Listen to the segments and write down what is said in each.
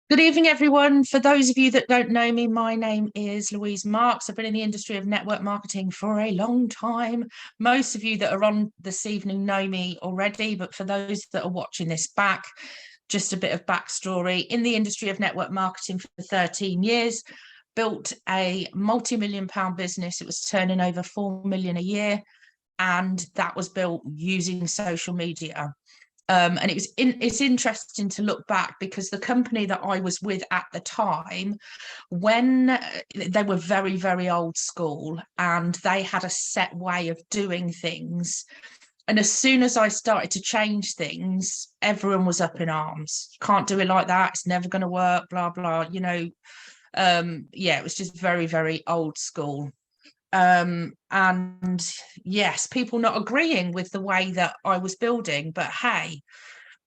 Good evening, everyone. For those of you that don't know me, my name is Louise Marks. I've been in the industry of network marketing for a long time. Most of you that are on this evening know me already, but for those that are watching this back, just a bit of backstory. In the industry of network marketing for 13 years, built a multi-million-pound business. It was turning over 4 million a year, and that was built using social media. And it's interesting to look back because the company that I was with at the time, when they were very, very old school and they had a set way of doing things. And as soon as I started to change things, everyone was up in arms. You can't do it like that. It's never going to work, blah, blah, yeah, it was just very, very old school. And yes, people not agreeing with the way that I was building, but hey,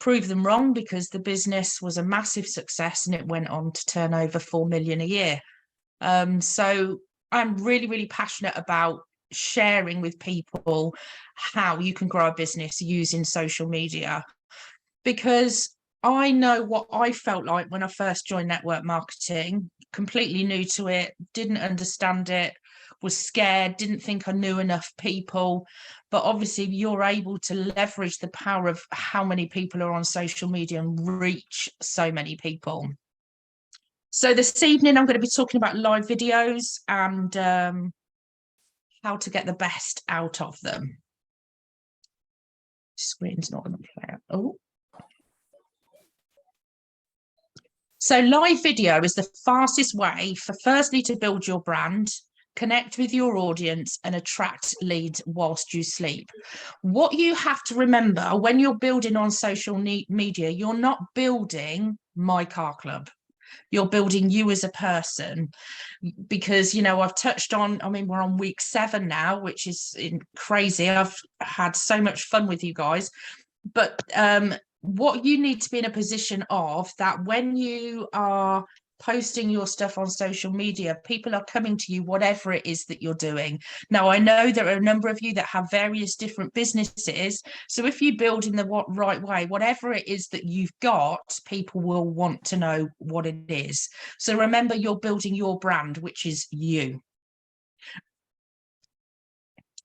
prove them wrong, because the business was a massive success and it went on to turn over 4 million a year. So I'm really, really passionate about sharing with people how you can grow a business using social media, because I know what I felt like when I first joined network marketing, completely new to it, didn't understand it, was scared, didn't think I knew enough people. But obviously you're able to leverage the power of how many people are on social media and reach so many people. So this evening I'm going to be talking about live videos and how to get the best out of them. Screen's not going to play out. Oh. So live video is the fastest way for, firstly, to build your brand, connect with your audience and attract leads whilst you sleep. What you have to remember when you're building on social media, you're not building MyCarClub. You're building you as a person, because, I've touched on, we're on week 7 now, which is crazy. I've had so much fun with you guys, but what you need to be in a position of that when you are posting your stuff on social media, people are coming to you, whatever it is that you're doing. Now, I know there are a number of you that have various different businesses. So if you build in the right way, whatever it is that you've got, people will want to know what it is. So remember, you're building your brand, which is you.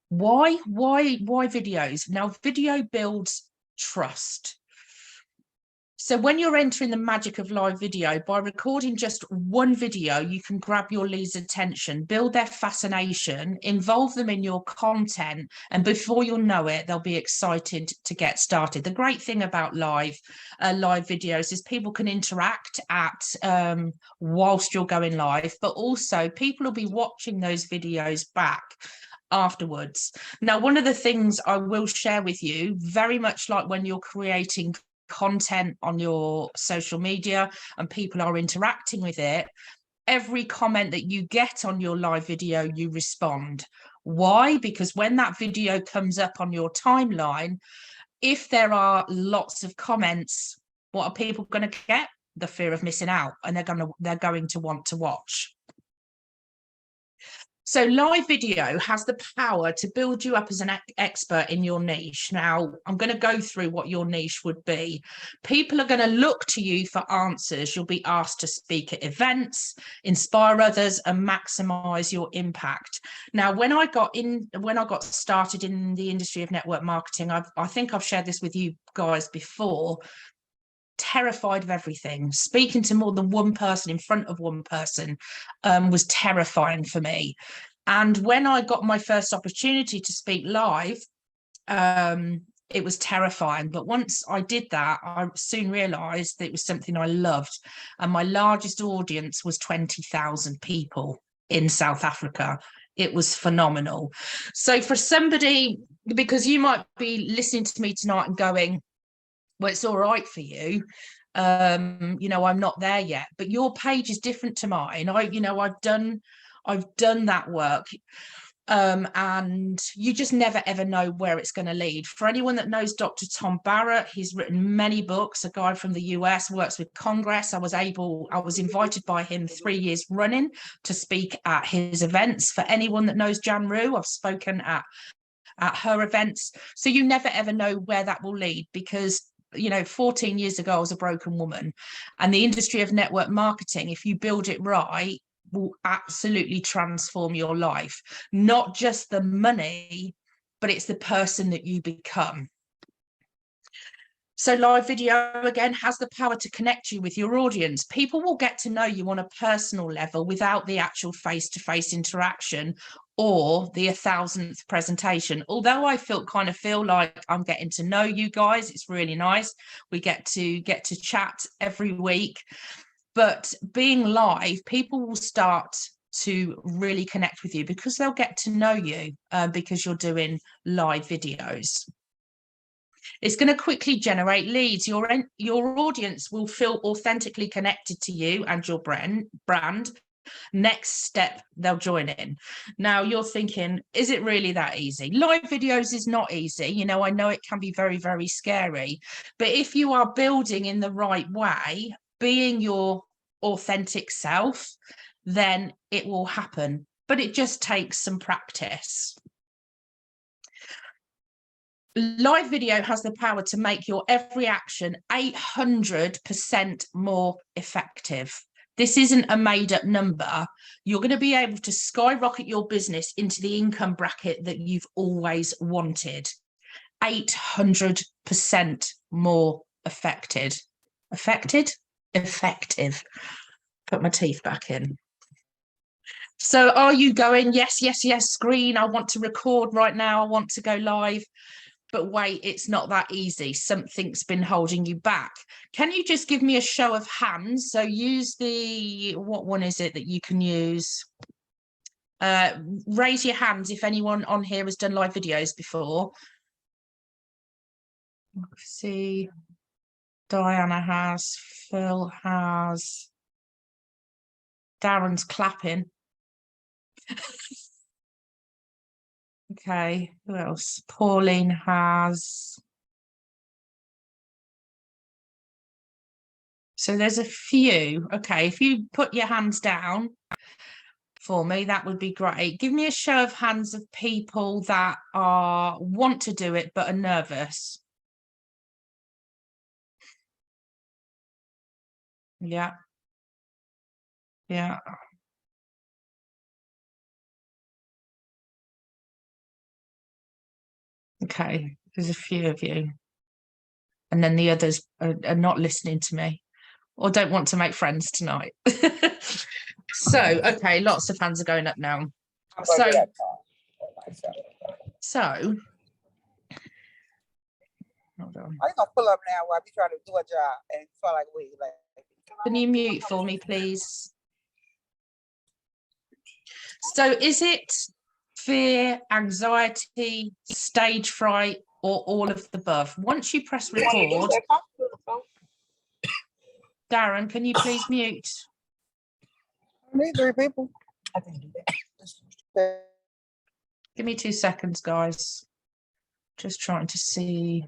Why videos? Now, video builds trust. So when you're entering the magic of live video, by recording just one video, you can grab your leads' attention, build their fascination, involve them in your content, and before you'll know it, they'll be excited to get started. The great thing about live videos is people can interact whilst you're going live, but also people will be watching those videos back afterwards. Now, one of the things I will share with you, very much like when you're creating content on your social media and people are interacting with it, every comment that you get on your live video, you respond. Why? Because when that video comes up on your timeline, if there are lots of comments, what are people going to get? The fear of missing out, and they're going to want to watch. So live video has the power to build you up as an expert in your niche. Now, I'm going to go through what your niche would be. People are going to look to you for answers. You'll be asked to speak at events, inspire others, and maximize your impact. Now, when I got started in the industry of network marketing, I think I've shared this with you guys before. Terrified of everything. Speaking to more than one person in front of one person was terrifying for me. And when I got my first opportunity to speak live, it was terrifying. But once I did that, I soon realized that it was something I loved. And my largest audience was 20,000 people in South Africa. It was phenomenal. So for somebody, because you might be listening to me tonight and going, well, it's all right for you. I'm not there yet, but your page is different to mine. I've done that work. And you just never ever know where it's going to lead. For anyone that knows Dr. Tom Barrett, he's written many books. A guy from the US, works with Congress. I was invited by him 3 years running to speak at his events. For anyone that knows Jan Rue, I've spoken at her events. So you never ever know where that will lead, because you know, 14 years ago, I was a broken woman, and the industry of network marketing, if you build it right, will absolutely transform your life. Not just the money, but it's the person that you become. So live video, again, has the power to connect you with your audience. People will get to know you on a personal level without the actual face-to-face interaction or the 1,000th presentation. Although I feel like I'm getting to know you guys, it's really nice. We get to chat every week. But being live, people will start to really connect with you because they'll get to know you because you're doing live videos. It's going to quickly generate leads. Your audience will feel authentically connected to you and your brand. Next step, they'll join in. Now you're thinking, is it really that easy? Live videos is not easy. You know, I know it can be very, very scary. But if you are building in the right way, being your authentic self, then it will happen. But it just takes some practice. Live video has the power to make your every action 800% more effective. This isn't a made-up number. You're going to be able to skyrocket your business into the income bracket that you've always wanted. 800% more effective. Effective. Put my teeth back in. So are you going, yes, screen, I want to record right now, I want to go live? But wait, it's not that easy. Something's been holding you back. Can you just give me a show of hands? So use what one is it that you can use? Raise your hands if anyone on here has done live videos before. See, Diana has, Phil has, Darren's clapping. Okay, who else? Pauline has. So there's a few. Okay, if you put your hands down for me, that would be great. Give me a show of hands of people that want to do it but are nervous. Yeah. Yeah. Okay, there's a few of you. And then the others are not listening to me or don't want to make friends tonight. So, okay, lots of hands are going up now. So, hold on. I'm gonna pull up now while I be trying to do a job and feel like wait, like. Can you mute for me, please? So, is it fear, anxiety, stage fright, or all of the above? Once you press record, Darren, can you please mute? I need 3 people. I can do that. Give me 2 seconds, guys. Just trying to see.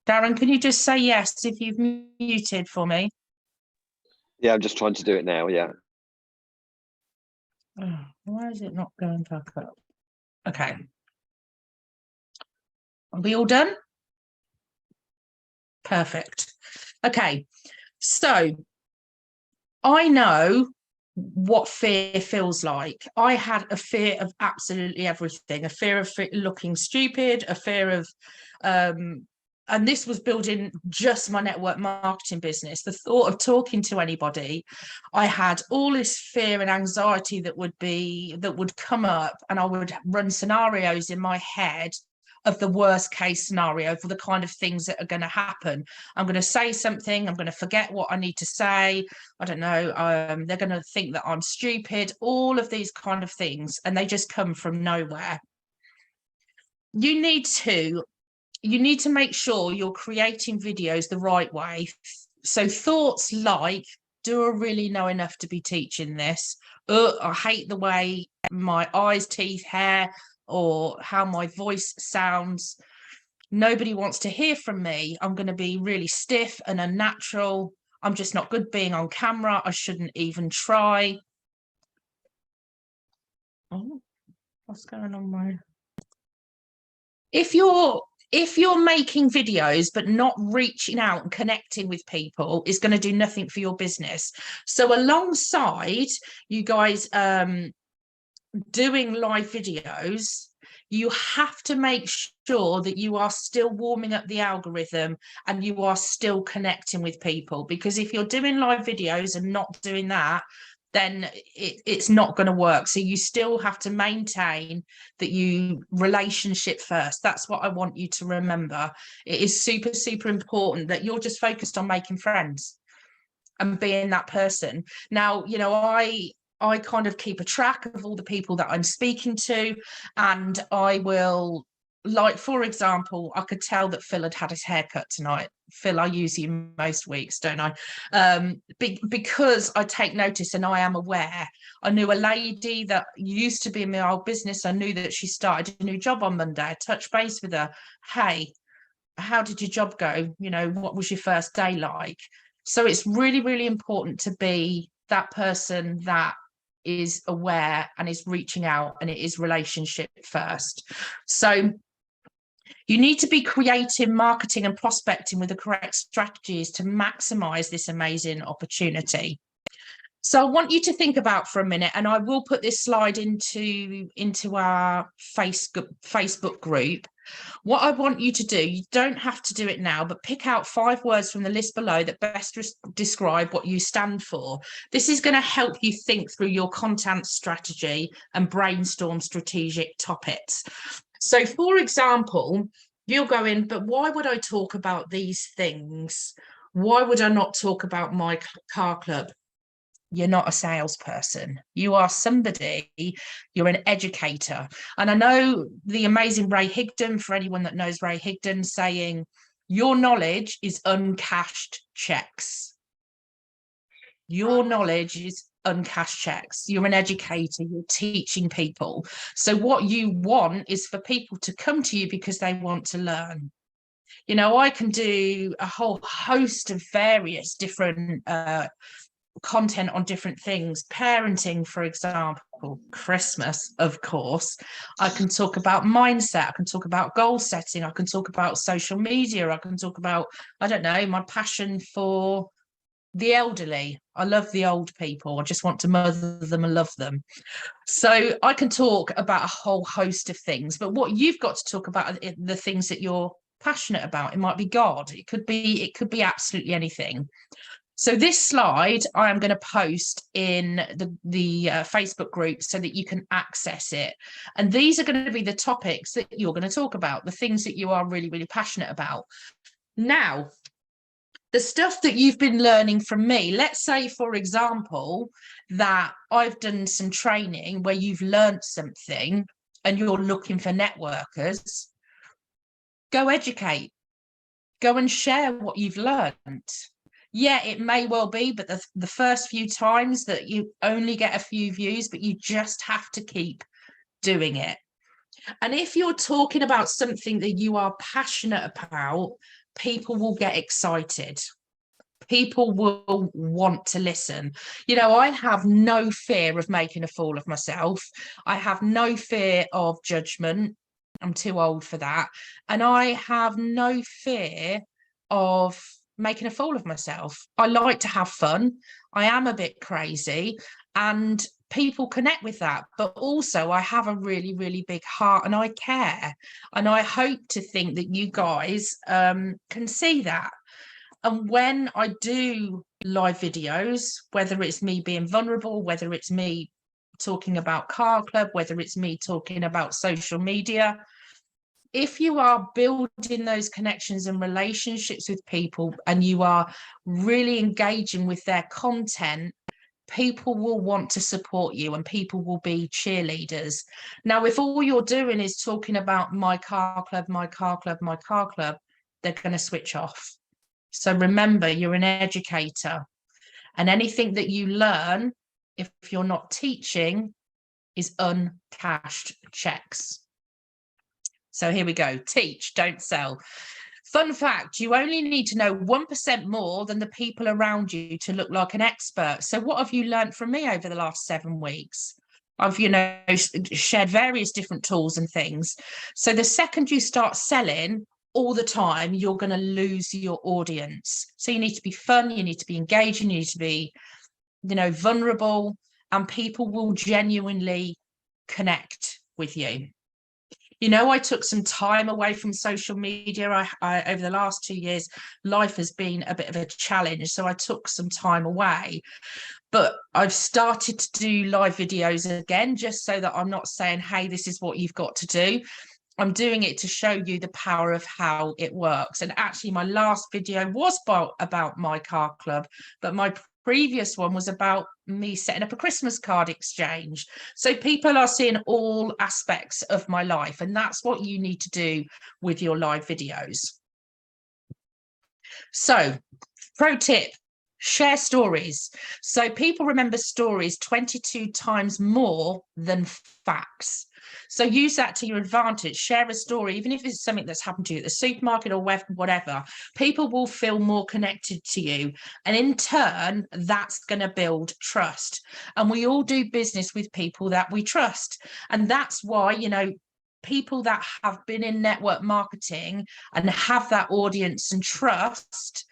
Darren, can you just say yes if you've muted for me? Yeah, I'm just trying to do it now, yeah. Oh, why is it not going back up? Okay. Are we all done? Perfect. Okay. So I know what fear feels like. I had a fear of absolutely everything, a fear of looking stupid, a fear of and this was building just my network marketing business. The thought of talking to anybody, I had all this fear and anxiety that would come up, and I would run scenarios in my head of the worst case scenario for the kind of things that are going to happen. I'm going to say something, I'm going to forget what I need to say. I don't know. They're going to think that I'm stupid, all of these kind of things, and they just come from nowhere. You need to make sure you're creating videos the right way. So thoughts like, do I really know enough to be teaching this? I hate the way my eyes, teeth, hair, or how my voice sounds. Nobody wants to hear from me. I'm going to be really stiff and unnatural. I'm just not good being on camera. I shouldn't even try. Oh, what's going on, Mo? If you're If you're making videos but not reaching out and connecting with people, is going to do nothing for your business. So alongside you guys doing live videos, you have to make sure that you are still warming up the algorithm and you are still connecting with people, because if you're doing live videos and not doing that, then it's not going to work. So you still have to maintain that you relationship first. That's what I want you to remember. It is super, super important that you're just focused on making friends and being that person. Now, you know, I kind of keep a track of all the people that I'm speaking to, and I will, like, for example, I could tell that Phil had his haircut tonight. Phil, I use you most weeks, don't I? Because I take notice and I am aware. I knew a lady that used to be in my old business. I knew that she started a new job on Monday. I touched base with her. Hey, how did your job go? You know, what was your first day like? So it's really, really important to be that person that is aware and is reaching out, and it is relationship first. So you need to be creative marketing and prospecting with the correct strategies to maximize this amazing opportunity. So I want you to think about for a minute, and I will put this slide into our Facebook group. What I want you to do, you don't have to do it now, but pick out 5 words from the list below that best describe what you stand for. This is going to help you think through your content strategy and brainstorm strategic topics. So, for example, you'll go in, but why would I talk about these things? Why would I not talk about my car club? You're not a salesperson. You are somebody, you're an educator. And I know the amazing Ray Higdon, for anyone that knows Ray Higdon, saying, your knowledge is uncashed checks. Your knowledge is uncashed checks. You're an educator, you're teaching people. So what you want is for people to come to you because they want to learn. You know, I can do a whole host of various different content on different things. Parenting, for example, Christmas, of course. I can talk about mindset, I can talk about goal setting, I can talk about social media, I can talk about, I don't know, my passion for the elderly. I love the old people. I just want to mother them and love them. So I can talk about a whole host of things, but what you've got to talk about are the things that you're passionate about. It might be God, it could be absolutely anything. So this slide I am going to post in the Facebook group so that you can access it. And these are going to be the topics that you're going to talk about, the things that you are really, really passionate about. Now, the stuff that you've been learning from me, let's say, for example, that I've done some training where you've learned something and you're looking for networkers, go educate, go and share what you've learned. Yeah, it may well be, but the first few times that you only get a few views, but you just have to keep doing it. And if you're talking about something that you are passionate about, people will get excited. People will want to listen. You know, I have no fear of making a fool of myself. I have no fear of judgment. I'm too old for that. And I have no fear of making a fool of myself. I like to have fun. I am a bit crazy and people connect with that. But also I have a really, really big heart and I care. And I hope to think that you guys can see that. And when I do live videos, whether it's me being vulnerable, whether it's me talking about Car Club, whether it's me talking about social media, if you are building those connections and relationships with people and you are really engaging with their content, people will want to support you and people will be cheerleaders. Now, if all you're doing is talking about my car club, my car club, my car club, they're going to switch off. So remember, you're an educator, and anything that you learn, if you're not teaching, is uncashed checks. So here we go. Teach, don't sell. Fun fact, you only need to know 1% more than the people around you to look like an expert. So what have you learned from me over the last 7 weeks? I've, you know, shared various different tools and things. So the second you start selling, all the time, you're going to lose your audience. So you need to be fun, you need to be engaging, you need to be, you know, vulnerable, and people will genuinely connect with you. You know, I took some time away from social media. I over the last 2 years, life has been a bit of a challenge. So I took some time away, but I've started to do live videos again, just so that I'm not saying, hey, this is what you've got to do. I'm doing it to show you the power of how it works. And actually, my last video was about my car club, but my previous one was about me setting up a Christmas card exchange. So people are seeing all aspects of my life, and that's what you need to do with your live videos. So, pro tip, share stories. So people remember stories 22 times more than facts. So use that to your advantage. Share a story, even if it's something that's happened to you at the supermarket or whatever. People will feel more connected to you. And in turn, that's going to build trust. And we all do business with people that we trust. And that's why, you know, people that have been in network marketing and have that audience and trust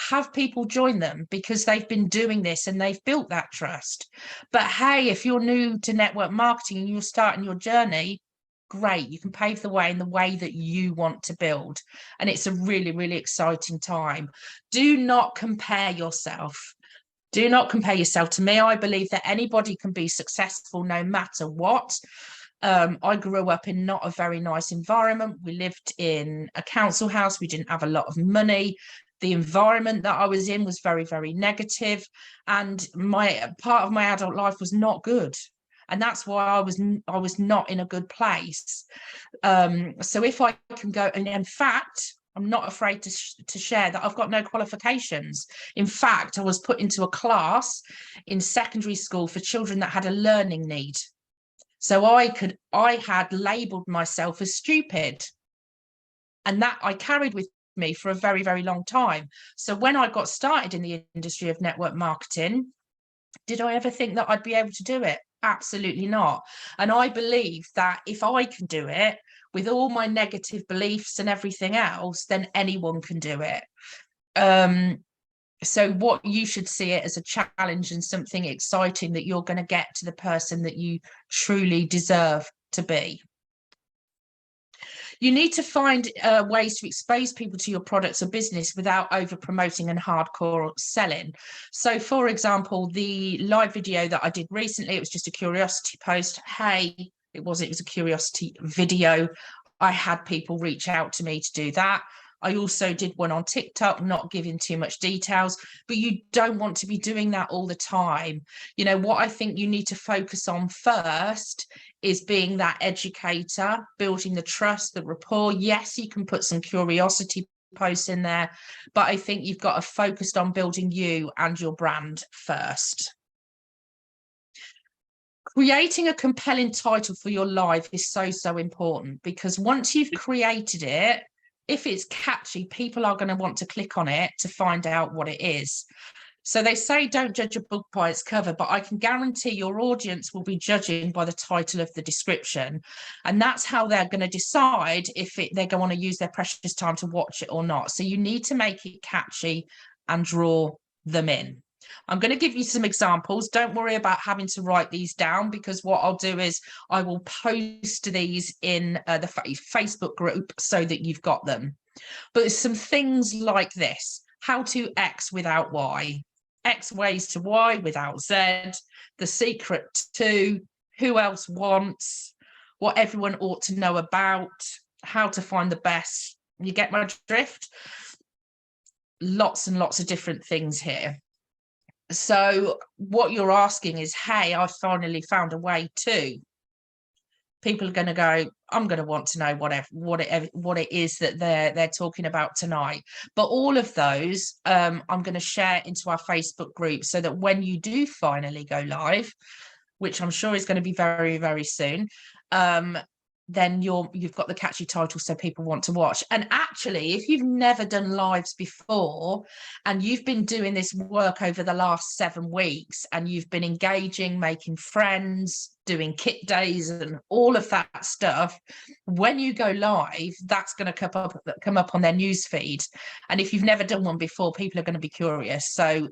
have people join them because they've been doing this and they've built that trust. But hey, if you're new to network marketing and you're starting your journey, great, you can pave the way in the way that you want to build. And it's a really, really exciting time. Do not compare yourself. Do not compare yourself. To me, I believe that anybody can be successful no matter what. I grew up in not a very nice environment. We lived in a council house. We didn't have a lot of money. The environment that I was in was very, very negative, and my part of my adult life was not good. And that's why I was not in a good place. So if I can go, and in fact, I'm not afraid to share that I've got no qualifications. In fact, I was put into a class in secondary school for children that had a learning need. So I had labeled myself as stupid, and that I carried with me for a very, very long time. So when I got started in the industry of network marketing, did I ever think that I'd be able to do it? Absolutely not. And I believe that if I can do it with all my negative beliefs and everything else, then anyone can do it. So what you should see it as a challenge and something exciting that you're going to get to the person that you truly deserve to be. You need to find ways to expose people to your products or business without over promoting and hardcore selling. So for example, the live video that I did recently, it was just a curiosity post. Hey, it was a curiosity video. I had people reach out to me to do that. I also did one on TikTok, not giving too much details, but you don't want to be doing that all the time. You know, what I think you need to focus on first is being that educator, building the trust, the rapport. Yes, you can put some curiosity posts in there, but I think you've got to focus on building you and your brand first. Creating a compelling title for your live is so important, because once you've created it, if it's catchy, people are going to want to click on it to find out what it is. So they say don't judge a book by its cover, but I can guarantee your audience will be judging by the title of the description. And that's how they're going to decide if they're going to want to use their precious time to watch it or not. So you need to make it catchy and draw them in. I'm going to give you some examples. Don't worry about having to write these down, because what I'll do is I will post these in the Facebook group so that you've got them. But there's some things like this: how to X without Y, X ways to Y without Z, the secret to, who else wants, what everyone ought to know about, how to find the best. You get my drift? Lots and lots of different things here. So what you're asking is, hey, I finally found a way to. People are going to go, I'm going to want to know what it is that they're talking about tonight. But all of those I'm going to share into our Facebook group, so that when you do finally go live, which I'm sure is going to be very, very soon, then you've got the catchy title, so people want to watch. And actually, if you've never done lives before and you've been doing this work over the last 7 weeks and you've been engaging, making friends, doing kit days and all of that stuff, when you go live, that's going to come up on their news feed. And if you've never done one before, people are going to be curious. So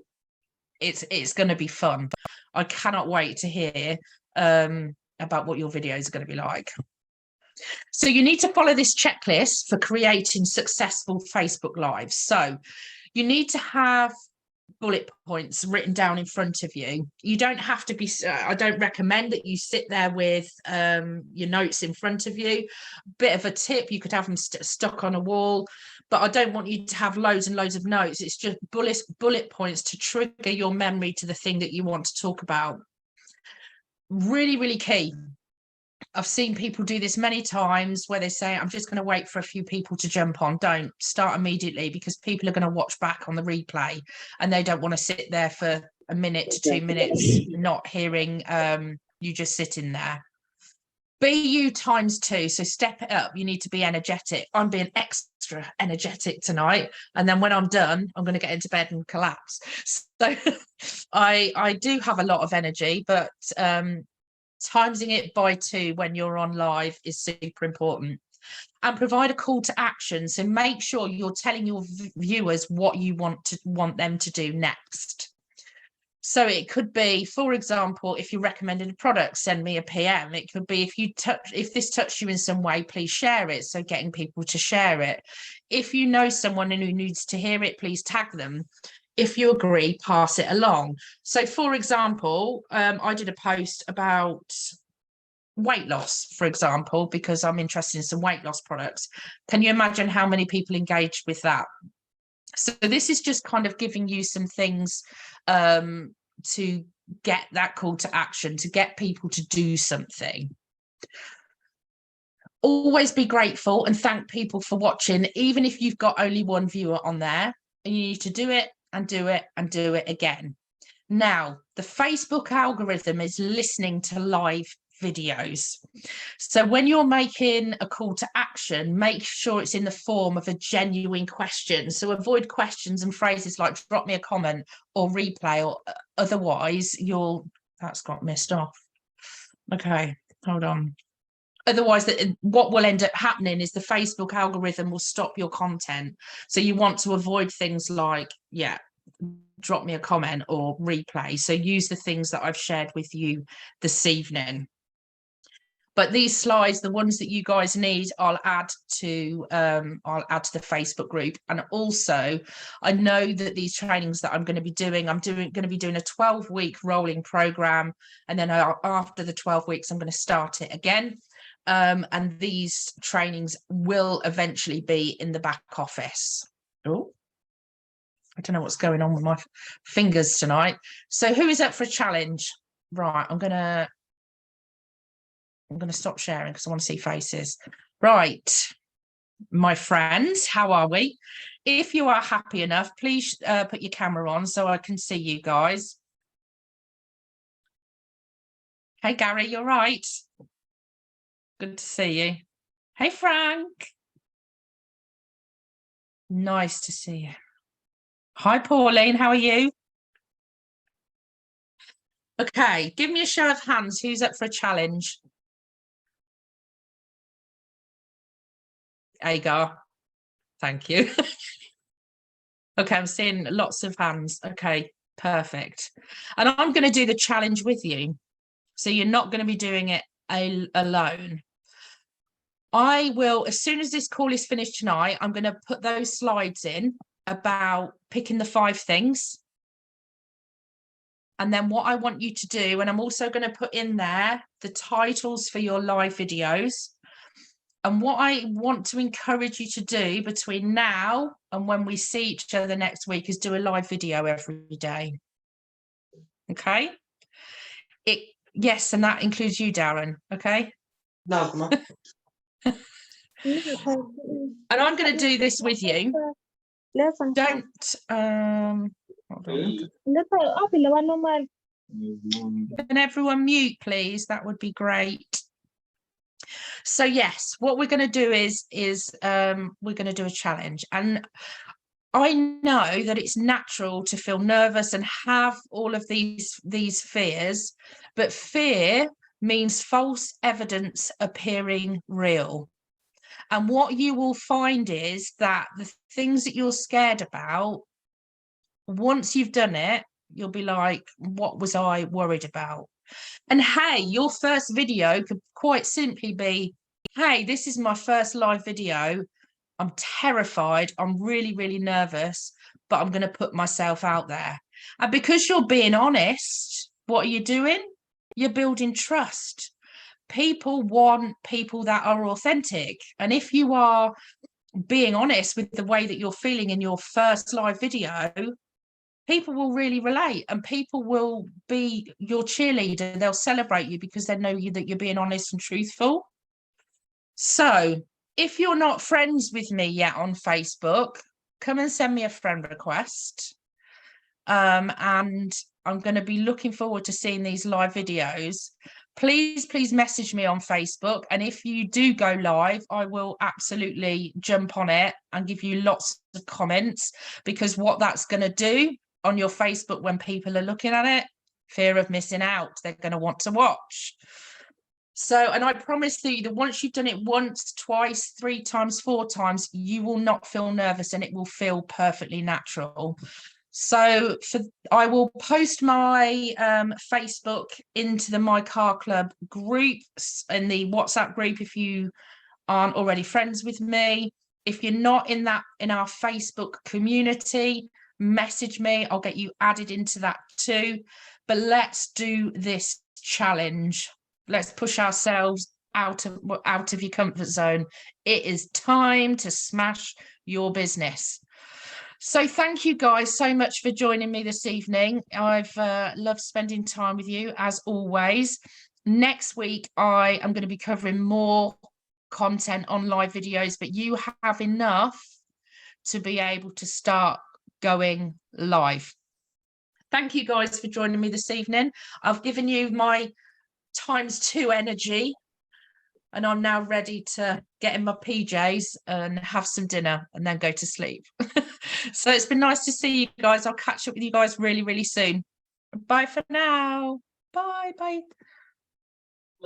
it's going to be fun. I cannot wait to hear about what your videos are going to be like. So you need to follow this checklist for creating successful Facebook Lives. So you need to have bullet points written down in front of you. You don't have to be, I don't recommend that you sit there with your notes in front of you. Bit of a tip, you could have them stuck on a wall, but I don't want you to have loads and loads of notes. It's just bullet points to trigger your memory to the thing that you want to talk about. Really, really key. I've seen people do this many times where they say, I'm just going to wait for a few people to jump on. Don't start immediately, because people are going to watch back on the replay and they don't want to sit there for a minute to 2 minutes not hearing you just sitting there. Be you ×2. So step it up. You need to be energetic. I'm being extra energetic tonight. And then when I'm done, I'm going to get into bed and collapse. So I do have a lot of energy, but timesing it by 2 when you're on live is super important. And provide a call to action. So make sure you're telling your viewers what you want them to do next. So it could be, for example, if you recommended a product, send me a PM. It could be, if this touched you in some way, please share it. So getting people to share it. If you know someone who needs to hear it, please tag them. If you agree, pass it along. So, for example, I did a post about weight loss, for example, because I'm interested in some weight loss products. Can you imagine how many people engaged with that? So this is just kind of giving you some things to get that call to action, to get people to do something. Always be grateful and thank people for watching, even if you've got only 1 viewer on there. And you need to do it and do it and do it again. Now, the Facebook algorithm is listening to live videos. So when you're making a call to action, make sure it's in the form of a genuine question. So avoid questions and phrases like drop me a comment or replay, or otherwise that's got missed off. Okay, hold on. Otherwise, what will end up happening is the Facebook algorithm will stop your content. So you want to avoid things like, drop me a comment or replay. So use the things that I've shared with you this evening. But these slides, the ones that you guys need, I'll add to the Facebook group. And also, I know that these trainings that I'm going to be doing, I'm going to be doing a 12-week rolling program. And then after the 12 weeks, I'm going to start it again. And these trainings will eventually be in the back office. Oh, I don't know what's going on with my fingers tonight. So who is up for a challenge? Right, I'm gonna stop sharing because I want to see faces. Right, my friends, how are we? If you are happy enough, please put your camera on so I can see you guys. Hey, Gary, you're right. Good to see you. Hey, Frank. Nice to see you. Hi, Pauline. How are you? Okay, give me a show of hands. Who's up for a challenge? Agar. Thank you. Okay, I'm seeing lots of hands. Okay, perfect. And I'm going to do the challenge with you. So you're not going to be doing it alone. I will, as soon as this call is finished tonight, I'm going to put those slides in about picking the 5 things. And then what I want you to do, and I'm also going to put in there the titles for your live videos. And what I want to encourage you to do between now and when we see each other next week is do a live video every day. Okay? Yes, and that includes you, Darren. Okay? No, come on. And I'm going to do this with you. Don't hold on. Can everyone mute, please? That would be great. So yes, what we're going to do is we're going to do a challenge, and I know that it's natural to feel nervous and have all of these fears, but fear means false evidence appearing real. And what you will find is that the things that you're scared about, once you've done it, you'll be like, what was I worried about? And hey, your first video could quite simply be, hey, this is my first live video. I'm terrified. I'm really, really nervous, but I'm going to put myself out there. And because you're being honest, what are you doing? You're building trust. People want people that are authentic. And if you are being honest with the way that you're feeling in your first live video, people will really relate, and people will be your cheerleader. They'll celebrate you because they know that you're being honest and truthful. So if you're not friends with me yet on Facebook, come and send me a friend request. And I'm going to be looking forward to seeing these live videos. Please message me on Facebook. And if you do go live, I will absolutely jump on it and give you lots of comments, because what that's going to do on your Facebook when people are looking at it, fear of missing out, they're going to want to watch. So, and I promise you that once you've done it once, twice, 3 times, 4 times, you will not feel nervous and it will feel perfectly natural. So I will post my Facebook into the MyCarClub groups and the WhatsApp group if you aren't already friends with me. If you're not in our Facebook community, message me. I'll get you added into that too. But let's do this challenge. Let's push ourselves out of your comfort zone. It is time to smash your business. So thank you guys so much for joining me this evening. I've loved spending time with you as always. Next week, I am going to be covering more content on live videos, but you have enough to be able to start going live. Thank you guys for joining me this evening. I've given you my ×2 energy, and I'm now ready to get in my PJs and have some dinner and then go to sleep. So it's been nice to see you guys. I'll catch up with you guys really, really soon. Bye for now. Bye.